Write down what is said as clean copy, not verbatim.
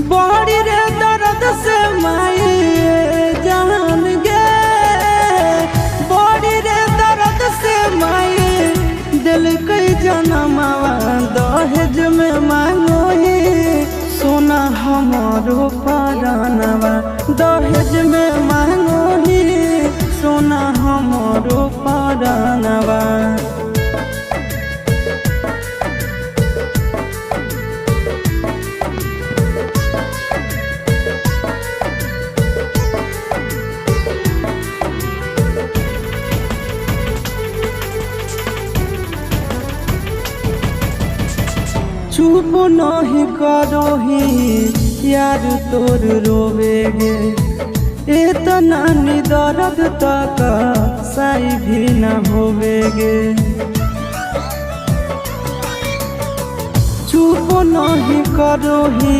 बड़ी रे दर्द से माई जान गे, बड़ी रे दर्द से माई दिल कई जनमावा दहेज में मांगो ही सोना हमारो परानवा, दहेज में मांगो ही सोना हमारो परानवा। चुप नहीं करो ही यार तोर रोवेगे, इतना नी दर्द तक सही भी न होवेगे। चुप नहीं करो ही